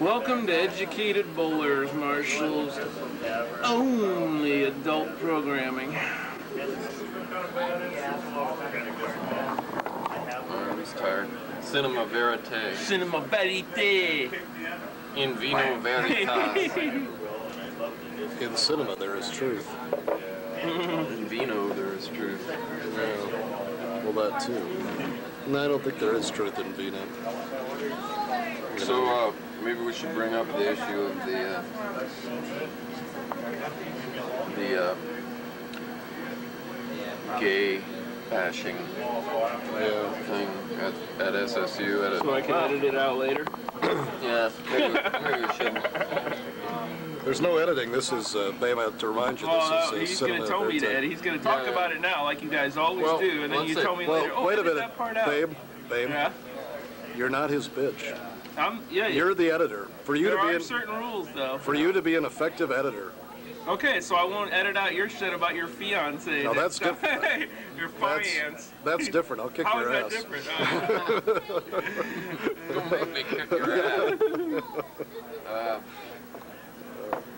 Welcome to Educated Bowlers, Marshall's only adult programming. He's tired. Cinema Vérité. Cinema Vérité. In vino veritas. In cinema, there is truth. In vino, there is truth. Yeah. Well, that too. No, I don't think there is truth in vino. So, maybe we should bring up the issue of the gay bashing thing at SSU. So I can edit it out later? Yeah, maybe we shouldn't. There's no editing. This is, Babe, I have to remind you, this is he's going to tell me to edit. He's going to talk about it now like you guys always do, and then you tell me later, wait a minute, that part out. Babe, Yeah? you're not his bitch. Yeah. You're the editor. There are certain rules, though. For you to be an effective editor. Okay, so I won't edit out your shit about your fiance. No, that's different. Your finance. That's different. I'll kick your ass. How is that different? Don't make me kick your ass.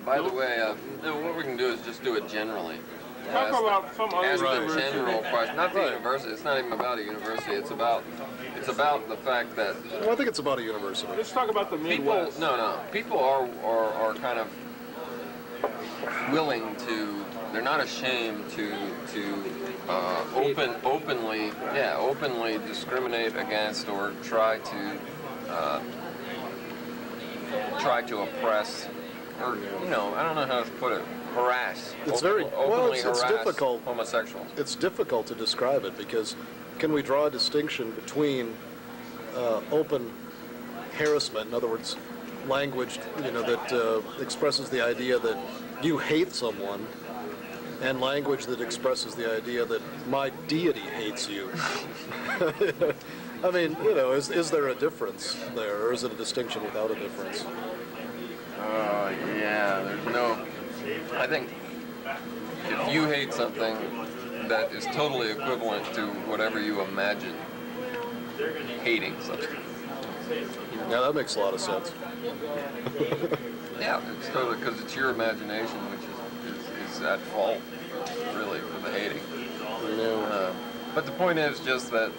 By the way, what we can do is just do it generally. Talk about some other ask the university. general question. Not the university. It's not even about a university. It's about the fact that Well, I think it's about a university. Let's talk about the Midwest. people are kind of willing to. They're not ashamed to openly discriminate against or try to oppress, or I don't know how to put it, harass. It's Openly difficult. Homosexuals. It's difficult to describe it because can we draw a distinction between open harassment, in other words, language that expresses the idea that you hate someone, and language that expresses the idea that my deity hates you? I mean, is there a difference there, or is it a distinction without a difference? Yeah, there's no. I think if you hate something, that is totally equivalent to whatever you imagine hating something. Yeah, that makes a lot of sense. Yeah, it's totally, because it's your imagination which is at fault, really, for the hating. But the point is just that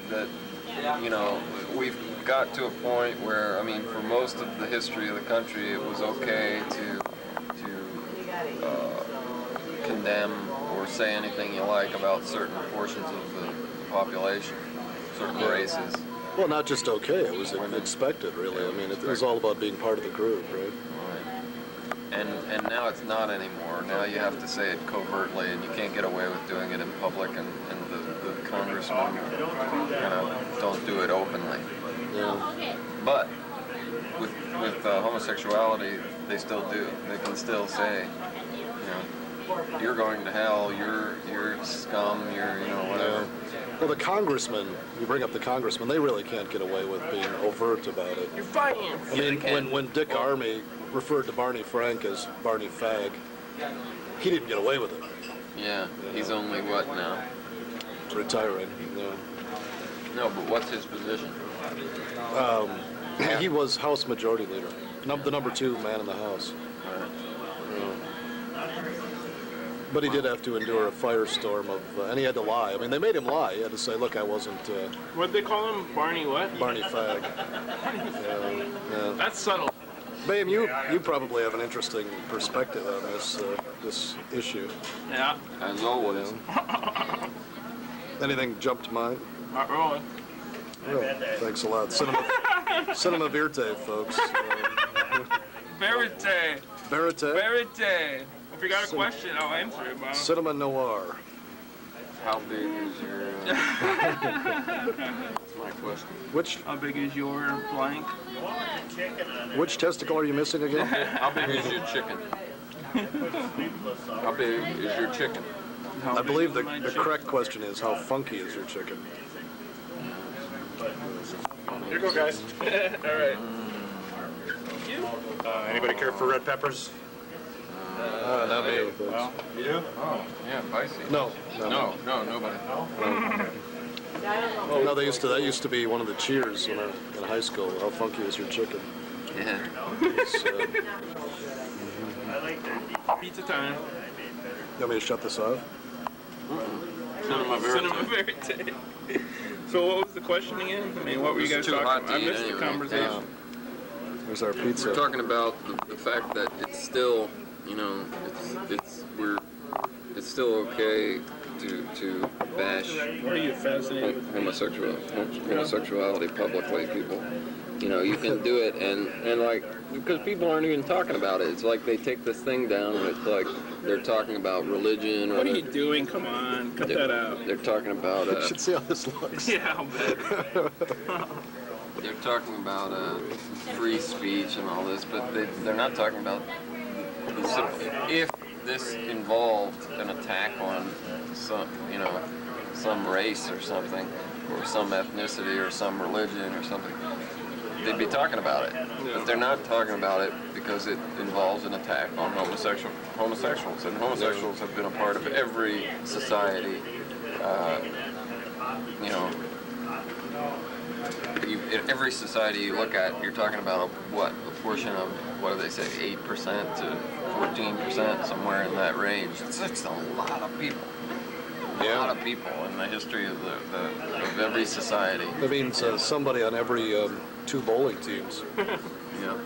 we've got to a point where, I mean, for most of the history of the country, it was okay to condemn or say anything you like about certain portions of the population, certain races. Well, not just okay, it was expected, really. I mean, it was all about being part of the group, right? And now it's not anymore. Now you have to say it covertly, and you can't get away with doing it in public, and the congressmen don't do it openly. Yeah. But with homosexuality, they still do. They can still say, you're going to hell, you're scum, you're whatever. Well, the congressmen, you bring up the congressmen, they really can't get away with being overt about it. Your finance. I mean, when Dick Armey referred to Barney Frank as Barney Fag, he didn't get away with it. Yeah, he's only what now? Retiring. No, but what's his position? He was House Majority Leader, the number 2 man in the House. But he did have to endure a firestorm and he had to lie. I mean, they made him lie. He had to say, look, I wasn't... What'd they call him? Barney what? Barney Fag. Yeah. That's subtle. Babe, you probably have an interesting perspective on this issue. Yeah. As always. Anything jump to mind? Not really. Oh, thanks a lot. Cinema Vérité, folks. Vérité. Vérité? Vérité. If you got a question, I'll answer it, Bob. Cinema Noir. How big is your... That's my question. How big is your blank? Which testicle are you missing again? How big is your chicken? How big is your chicken? I believe the correct question is, how funky is your chicken? Here you go, guys. All right. Anybody care for red peppers? Not me. Well, you do? Oh, yeah, spicy. No, nobody. No, that used to be one of the cheers when I was in high school. How funky is your chicken? Yeah. So, Pizza time. you want me to shut this off? Cinema Cinema Vérité. Vérité. So what was the question again? I mean, what were you guys It's too talking hot about? to I eat missed the anyway. conversation. There's our pizza. We're talking about the fact that it's still, you know, it's still okay to bash Why are you fascinated with homosexuality publicly, people. You know, you can do it, and like, because people aren't even talking about it. It's like they take this thing down, and it's like they're talking about religion. Or What are you doing? Come on, cut that out. They're talking about. You should see how this looks. Yeah, I'll bet. They're talking about free speech and all this, but they're not talking about the simple. If this involved an attack on some race or something, or some ethnicity or some religion or something, they'd be talking about it. But they're not talking about it because it involves an attack on homosexuals. And homosexuals have been a part of every society. In every society you look at, you're talking about a portion of, what do they say, 8% to 14%, somewhere in that range. It's a lot of people. A lot of people in the history of of every society. That means somebody on every 2 bowling teams. Yeah.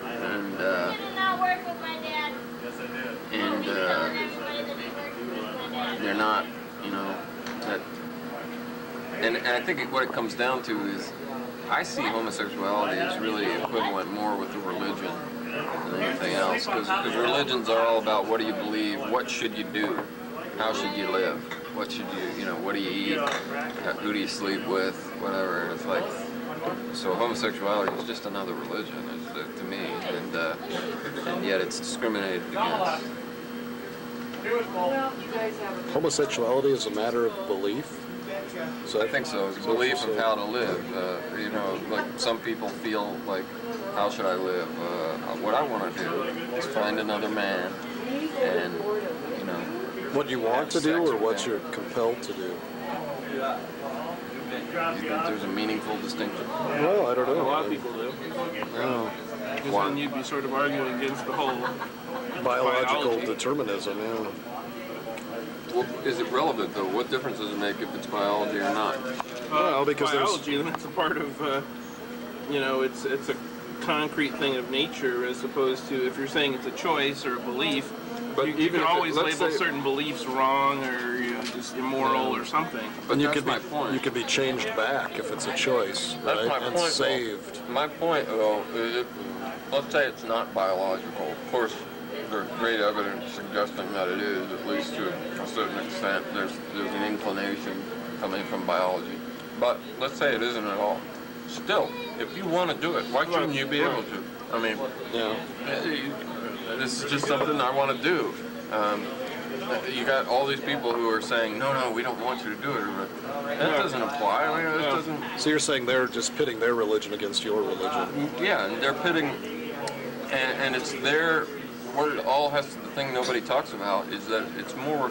And did not work with my dad. and they're not, you know, that. And I think what it comes down to is, I see homosexuality as really equivalent more with the religion than anything else, because religions are all about what do you believe, what should you do, how should you live, what should you, what do you eat, who do you sleep with, whatever. And it's like, so homosexuality is just another religion to me, and yet it's discriminated against. Homosexuality is a matter of belief. So I think so. It's belief of how to live. Like some people feel like, how should I live? What I want to do is find another man, and what you want to do, or what you're compelled to do. You think there's a meaningful distinction? Well, I don't know. A lot of people do. Oh. Because then you'd be sort of arguing against the whole Biological biology. determinism, yeah. Well, is it relevant though? What difference does it make if it's biology or not? Well, because there's- biology, then it's a part of, it's a concrete thing of nature, as opposed to, if you're saying it's a choice or a belief, But you even can if always let's label say- certain beliefs wrong or just immoral or something. But And you that's could my be point. you could be changed back if it's a choice, That's right? my And point, though. saved. My point, though, is let's say it's not biological. Of course, there's great evidence suggesting that it is, at least to a certain extent. There's an inclination coming from biology. But let's say it isn't at all. Still, if you want to do it, why shouldn't you be able to? I mean, Yeah. this is just something I want to do. You got all these people who are saying, no, we don't want you to do it. That doesn't apply. I mean, that doesn't. So you're saying they're just pitting their religion against your religion? Yeah, and they're pitting, and it's their. What it all has to. The thing nobody talks about is that it's more.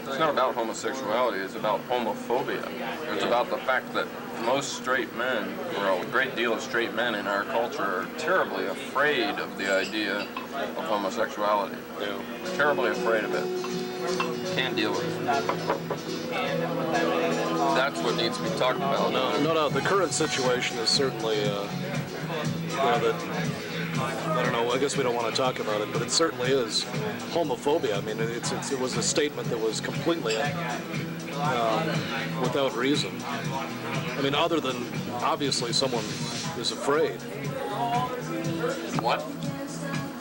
It's not about homosexuality. It's about homophobia. It's about the fact that most straight men, or a great deal of straight men in our culture, are terribly afraid of the idea of homosexuality. Yeah. Terribly afraid of it. Can't deal with it. That's what needs to be talked about. No. The current situation is certainly, that, I don't know, I guess we don't want to talk about it, but it certainly is homophobia. I mean, it was a statement that was completely without reason. I mean, other than, obviously, someone is afraid. What?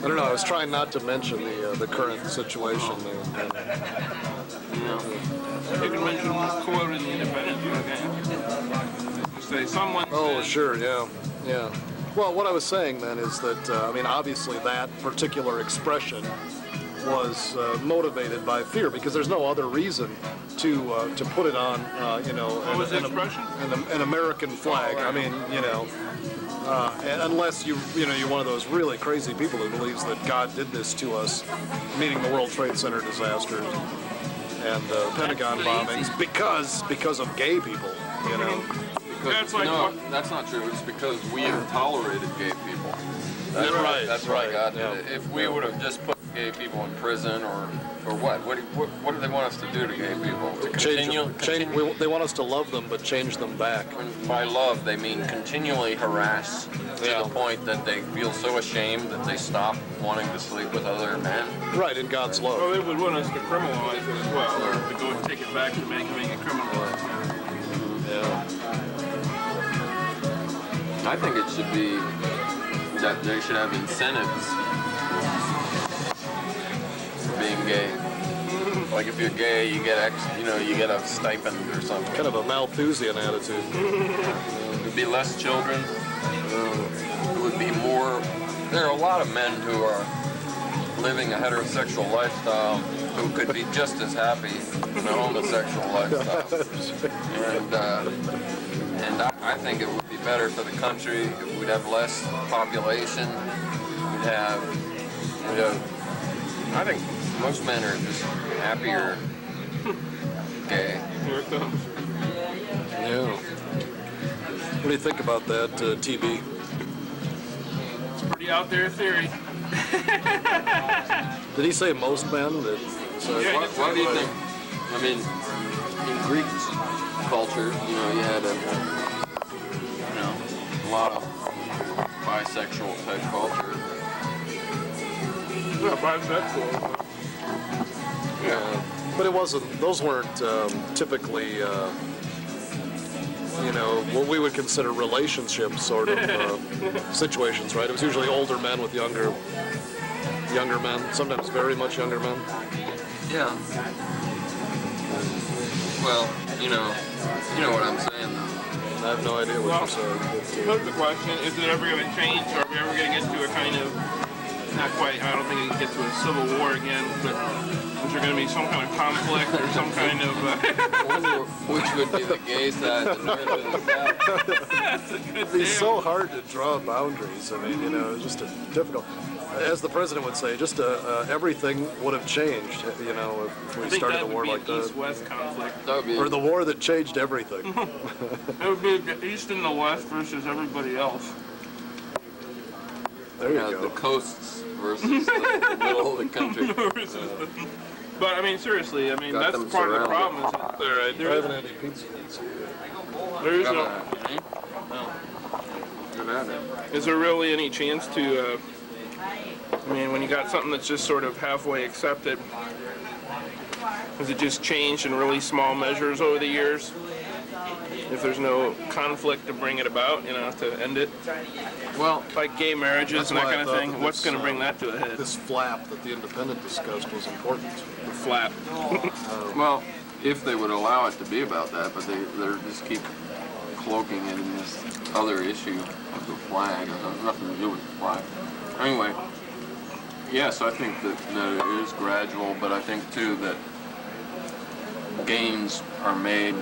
I don't know, I was trying not to mention the current situation. You can mention a quote in the Independent, okay? You say someone Oh, said, sure, yeah. Well, what I was saying then is that, obviously that particular expression was motivated by fear, because there's no other reason to put it on, What was the expression? an American flag. I mean, unless you're one of those really crazy people who believes that God did this to us, meaning the World Trade Center disaster and Pentagon bombings, because of gay people, That's like No, that's not true. It's because we have tolerated gay people. That's Right, That's where I right, got yeah. to. If we would have just put gay people in prison, or what? What do they want us to do to gay people? To continue? They want us to love them, but change them back. When by love, they mean continually harass to Yeah. the point that they feel so ashamed that they stop wanting to sleep with other men. Right, in God's love. Well, they would want us to criminalize it as well, or to go and take it back to making it criminalized. Yeah. I think it should be that they should have incentives for being gay. Like if you're gay, you get you get a stipend or something. Kind of a Malthusian attitude. There'd be less children. It would be more. There are a lot of men who are living a heterosexual lifestyle who could be just as happy in a homosexual lifestyle. And I think it would be better for the country if we'd have less population. We'd have. I think most men are just happier gay. Here it comes. Yeah. What do you think about that, TB? It's a pretty out there theory. Did he say most men? Yeah, What do you think? I mean, in Greek culture, you had a lot of bisexual type culture. Yeah, bisexual. But it wasn't. Those weren't typically, what we would consider relationship sort of situations, right? It was usually older men with younger men, sometimes very much younger men. Yeah. Well, you know what I'm saying, though. I have no idea what you're saying. That's the question. Is it ever going to change? Or are we ever going to get to a kind of, not quite, I don't think it can get to a civil war again, but is there going to be some kind of conflict or some kind of... I wonder which would be the gay side, the north or the south. That's a good It'd be deal. so hard to draw boundaries. I mean, it's just difficult. As the president would say, just everything would have changed, if we I think started that a would war be like an that. East-West conflict. That would be Or the war that changed everything. It would be the East and the West versus everybody else. There you the go. coasts versus the middle of the country. But I mean, seriously, Got that's them part of the surrounded. problem. Is that I there haven't had any pizza. is no, Good at it. is there really any chance to? I mean, when you got something that's just sort of halfway accepted, has it just changed in really small measures over the years? If there's no conflict to bring it about, to end it, Well, like gay marriages That's and that why I kind of thought thing, that what's this, going to bring that to a head? This flap that the Independent discussed was important. The flap. well, if they would allow it to be about that, but they're just keep cloaking it in this other issue of the flag. It has nothing to do with the flag. Anyway, yes, I think that it is gradual, but I think too that gains are made